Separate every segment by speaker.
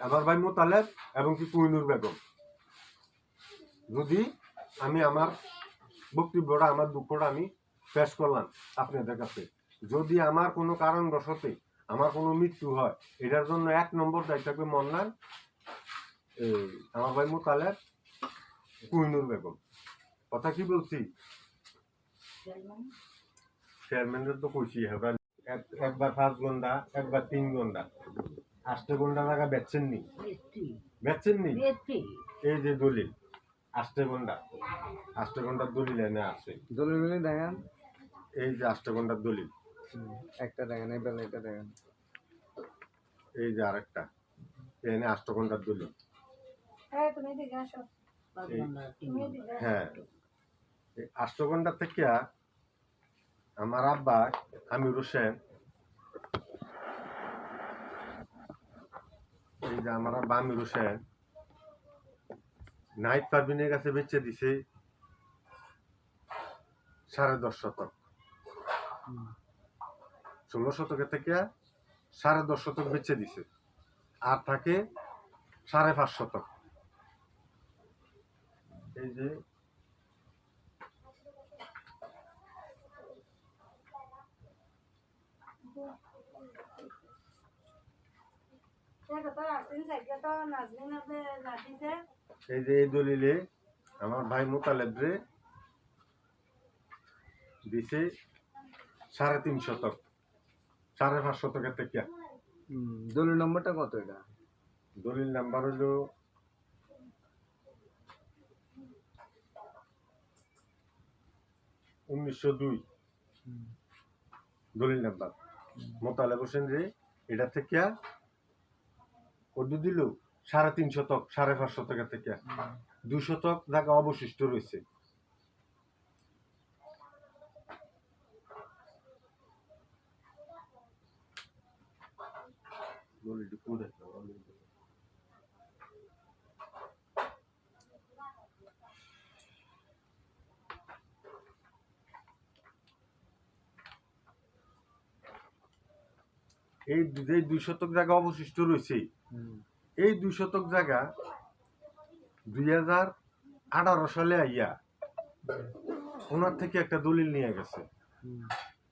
Speaker 1: আমার ভাই মোতালেব এবং কি কুইনুর বেগম। যদি আমি আমার বক্তব্যটা আমার দুঃখটা আমি পেশ করলাম আপনাদের কাছে, যদি আমার কোনো কারণবশতে আমার কোনো মৃত্যু হয়, এটার জন্য 1 নম্বর দায়িত্ব থাকবে মন্নান আমার ভাই মোতালেব কুইনুর বেগম। কথা কি বলছি? চেয়ারম্যানের তো কইছি একবার 5 ঘন্টা, একবার 3 ঘন্টা, 8 ঘন্টা টাকা বেচছেননি, এই যে দলিল 8 ঘন্টার দলিল এনে আছে।
Speaker 2: দলিল দেখেন,
Speaker 1: এই যে 8 ঘন্টার দলিল
Speaker 2: একটা দেখেন, এবার এটা দেখেন,
Speaker 1: এই যে আরেকটা এনে 8 ঘন্টার দলিল। হ্যাঁ, 8 ঘন্টা থেকে আমার আব্বা আমির হোসেন, এই যে আমার আব্বা আমির হোসেন নাহিদ পারভিনের কাছে বেচে দিছে 10.5 শতক। 16 শতকের থেকে 10.5 শতক বেচে দিছে, আর থাকে 5.5 শতক। এই যে এই দলিলে আমার ভাই মোতালেবরে দিছে 3.5 শতক, 5.5 শতকের থেকে।
Speaker 2: দলিল নম্বরটা কত? এটা
Speaker 1: দলিল নাম্বার হলো 1902 দলিল নাম্বার। মোতালেব হোসেন রে এটা থেকে কত দিল? 3.5 শতক, 5.5 শতকের থেকে 2 শতক জায়গা অবশিষ্ট রয়েছে। এই যে 2 শতক জায়গা অবশিষ্ট রয়েছে, এই 2 শতক জায়গা 2018 সালে আইয়া ওনার থেকে একটা দলিল নিয়ে গেছে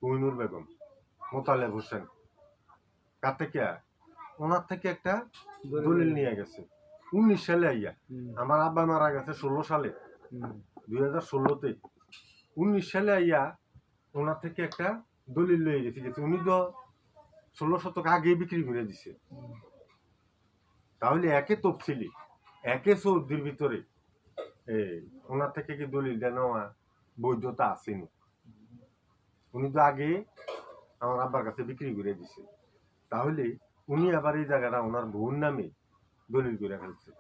Speaker 1: কুইনুর বেগম, মোতালেব হোসেন। কার থেকে? ওনার থেকে একটা দলিল নিয়ে গেছে 19 সালে আইয়া। আমার আব্বা মারা গেছে 16 সালে, 2016-তে। 19 সালে আইয়া ওনার থেকে একটা দলিল লয়ে গেছে। উনি তো 16 শতক আগে বিক্রি করে দিছে। তাহলে একে তফসিলি, একে চৌদ্দির ভিতরে ওনার থেকে কি দলিল নেওয়া বৈধতা আসেনি? উনি তো আগে আমার আব্বার কাছে বিক্রি করে দিছে। তাহলে উনি আবার এই জায়গাটা ওনার বোন নামে দলিল করে ফেলছে।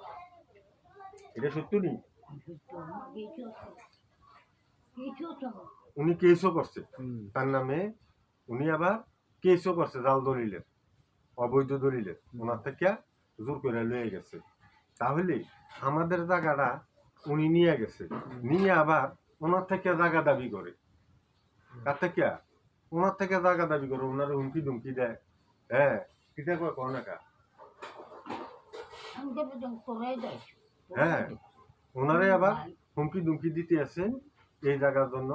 Speaker 1: এটা সত্য নেই? উনি কেসও করছে তার নামে, উনি আবার কেসও করছে জাল দলিলের, অবৈধ দলিলের, ওনার থেকে জোর করে লয়ে গেছে। তাহলে আমাদের জায়গাটা উনি নিয়ে গেছে, নিয়ে আবার ওনার থেকে জায়গা দাবি করে। কার থেকে? ওনার থেকে জায়গা দাবি করে, ওনার হুমকি ধুমকি দেয়। হ্যাঁ, এটা কয় কোন একা? হ্যাঁ, ওনারে আবার হুমকি ধুমকি দিতে আছে এই জায়গার জন্য,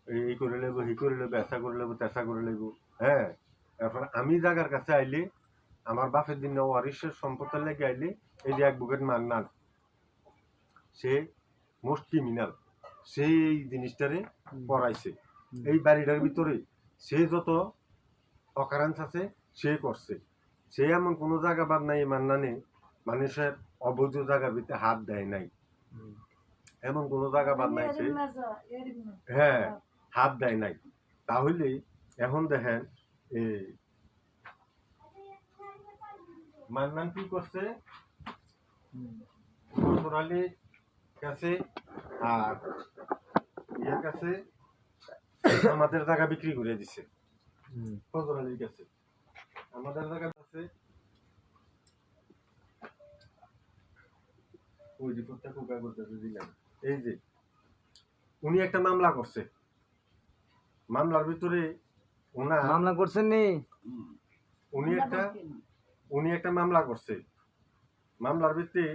Speaker 1: এই করে লেবো, হি করে লেবো, এসা করে লেবো, তেসা করে লেবো। হ্যাঁ, এখন আমি জায়গার কাছে আইলে, আমার বাপের দিন ওয়ারিশের সম্পদের লেগে আইলে, এই যে অ্যাডভোকেট মান্নান, সে মোস্ট ক্রিমিনাল, সেই জিনিসটারে পড়াইছে। এই বাড়িটার ভিতরে সে যত অকারেন্স আছে সে করছে। সে এমন কোনো জায়গা বাদ নাই মান্নানে মানুষের অবৈধ জায়গার ভিতরে হাত দেয় নাই, এমন কোনো জায়গা বাদ নাই সে, হ্যাঁ, হাত দেয় নাই। তাহলে এখন দেখেন মান্নান কি করছে? আলীর কাছে আর ইয়ার কাছে আমাদের জায়গা বিক্রি করে দিছে। ফজর আলীর কাছে আমাদের জায়গা আছে, ওই রিপোর্টটা কোকা করতে দিলাম। এই যে উনি একটা মামলা করছে, মামলার ভিতরে ওনার
Speaker 2: মামলা করছেন নি?
Speaker 1: উনি একটা মামলা করছে মামলার ভিত্তি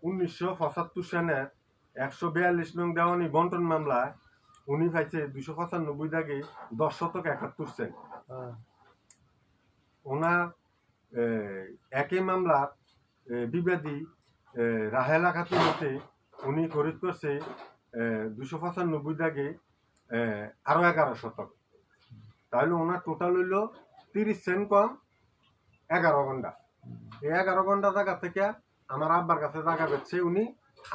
Speaker 1: 1975 সালে 142 নং দেওয়ানি বন্টন মামলায় উনি পাইছে 295 দাগে 10/71 ওনার একই মামলার বিবাদী রাহেলা খাতুন হতে উনি খরিদ করছে 295 দাগে আরো 11 শতক। তাহলে ওনার টোটাল হইল 30 সেন্ট কম 11 ঘন্টা। এই 11 ঘন্টা জায়গা থেকে আমার আব্বার কাছে জায়গা বেচছে উনি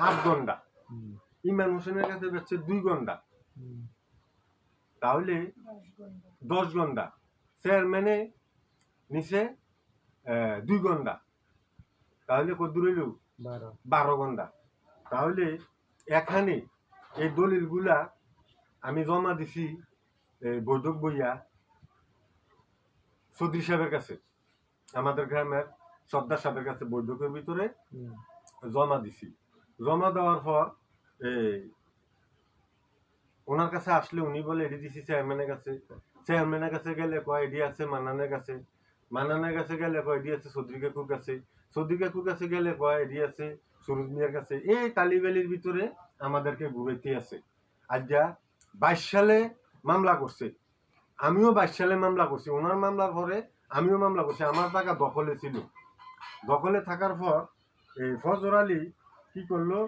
Speaker 1: 8 ঘন্টা, ইমরান হোসেনের কাছে বেচছে 2 ঘন্টা, তাহলে 10 ঘন্টা। চেয়ারম্যানে নিচে 2 ঘন্টা, তাহলে কত দূর হইল 12 ঘন্টা। তাহলে এখানে এই দলিলগুলা আমি জমা দিছি বৈঠক বইয়া চৌধুরী সাহেবের কাছে, আমাদের গ্রামের সর্দার সাহেবের কাছে বৈঠকের ভিতরে জমা দিছি। জমা দেওয়ার পর ওনার কাছে আসলে উনি বলে এডি দিছি চেয়ারম্যানের কাছে। চেয়ারম্যানের কাছে গেলে কয় এডি আছে মান্নানের কাছে। মান্নানের কাছে গেলে কয় এডি আছে চৌধুরী কাকুর কাছে। চৌধুরী কাকুর কাছে গেলে কয় এডি আছে সুরজ মিয়ার কাছে। এই তালিবালির ভিতরে আমাদেরকে ঘুরাইতে আছে। আজ যা 22 সালে মামলা করছে, আমিও 22 সালে মামলা করছি। ওনার মামলার পরে আমিও মামলা করছি। আমার টাকা দখলে ছিল। দখলে থাকার পর এই ফজর আলী কি করলো,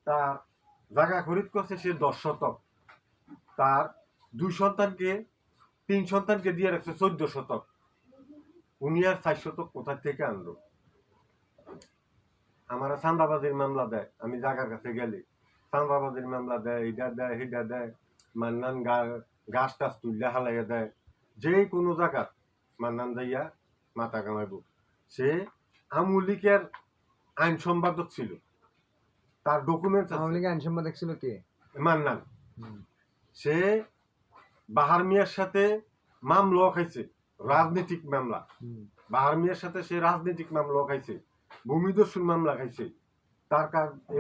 Speaker 1: তার জায়গা খরিদ করছে সে 10 শতক, তার 2 সন্তানকে 3 সন্তানকে দিয়ে রাখছে 14 শতক। উনি আর 4 শতক কোথা থেকে আনলো? আমার চান্দাবাজির মামলা দেয়, আমি জায়গার কাছে গেলে চান্দাবাজির মামলা দেয়, এটা দেয় সেটা দেয়। মান্নান গাছ টাছ তুললে হালাইয়া দেয়। যে কোনো জায়গা মান্নান যাইয়া মাথা কামাইব। সে আমুলিকের আইন সম্পাদক ছিল, তার ডকুমেন্টস
Speaker 2: আইন সম্পাদক ছিল কে?
Speaker 1: মান্নান। সে বাহার মিয়ার সাথে মামলা খাইছে, রাজনৈতিক মামলা। বাহার মিয়ার সাথে সে রাজনৈতিক মামলা খাইছে, ভূমিদস্যুর মামলা খাইছে। তার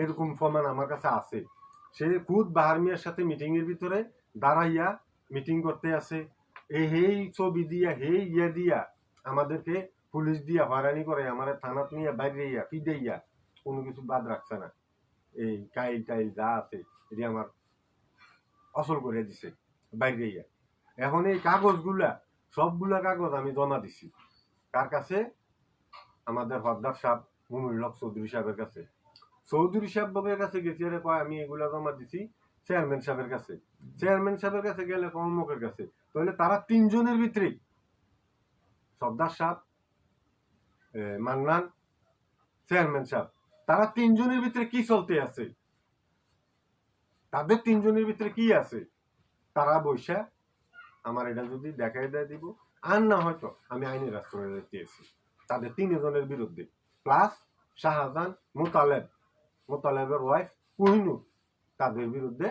Speaker 1: এরকম প্রমাণ আমার কাছে আছে। সে খুদ বাহার মিয়ার সাথে মিটিং এর ভিতরে দাঁড়াইয়া মিটিং করতে আছে। এই ছবি দিয়া ইয়া দিয়া আমাদেরকে পুলিশ দিয়া হয়রানি করে, আমার থানাত নিয়ে বাইরে ফিডাইয়া কোনো কিছু বাদ রাখছে না। এই কাইল টাইল যা আছে এটি আমার অসল করে দিছে বাইরে। এখন এই কাগজগুলা সবগুলা কাগজ আমি জমা দিছি কার কাছে? আমাদের হরদার সাহেব মুমিনুল হক চৌধুরী সাহেবের কাছে। চৌধুরী সাহেবের কাছে গেছি, আরে কয় আমি এগুলা জমা দিছি চেয়ারম্যান সাহেবের কাছে। চেয়ারম্যান সাহেবের কাছে গেলে কর্মকের কাছে। তাহলে তারা 3 জনের ভিতরে সর্দার সাহেব, মান্নান, চেয়ারম্যান সাহেব, তারা 3 জনের ভিতরে কি চলতে আছে? তাদের 3 জনের ভিতরে কি আছে? তারা বৈশা আমার এটা যদি দেখাই দেয় দিব, আর না হয়তো আমি আইনের রাস্তায় দিয়েছি তাদের 3 জনের বিরুদ্ধে। প্লাস শাহজাহান, মোতালেবের ওয়াইফ কোহিনুর, তাদের বিরুদ্ধে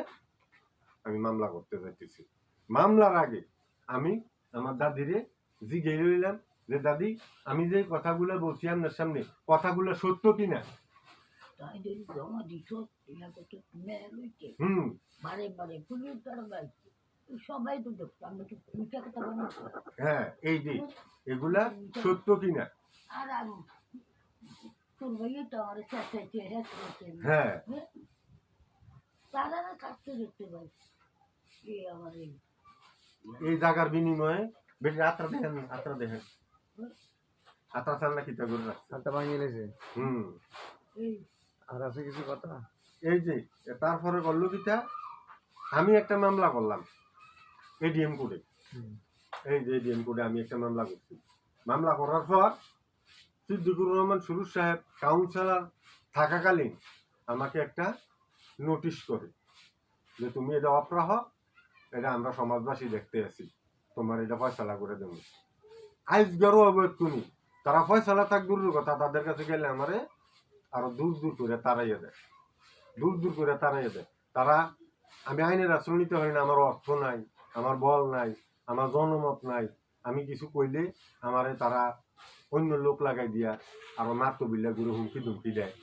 Speaker 1: আমি মামলা করতে যাইতেছি। মামলার আগে আমি আমার দাদিরে জিজ্ঞেস লইলাম যে দাদি, আমি যে কথাগুলো বলছি আপনার সামনে, কথাগুলো সত্য কিনা? হ্যাঁ, এই যে এগুলা সত্য কিনা? হ্যাঁ, এই জায়গার বিনিময়ে বেশি আত্রা দেখেন আত্রা চাল না কিতা করে রাখছে
Speaker 2: ভাঙিয়ে লেছে। আর আছে কিছু কথা?
Speaker 1: এই যে তারপরে করলো কিতা, আমি একটা মামলা করলাম এডিএম কোডে। এই যে এডিএম কোডে আমি একটা মামলা করছি। মামলা করার পর সিদ্দিকুর রহমান সুরুজ সাহেব কাউন্সিলর থাকাকালীন আমাকে একটা নোটিশ করে যে তুমি এটা অপরাহ, এটা আমরা সমাজবাসী দেখতে আছি, তোমার এটা ফয়সালা করে দেবো। আইস গেরো অবৈধ তারা ফয়সালা থাক দূরের কথা, তাদের কাছে গেলে আমারে আরো দূর করে তাড়াইয়া দেয়, দূর করে তাড়াইয়া দেয়। তারা, আমি আইনের আশ্রয় নিতে পারি না, আমার অর্থ নাই, আমার বল নাই, আমার জনমত নাই। আমি কিছু কইলে আমারে তারা অন্য লোক লাগাই দিয়া আরো মারতো বিল্লা করে হুমকি ধুমকি দেয়।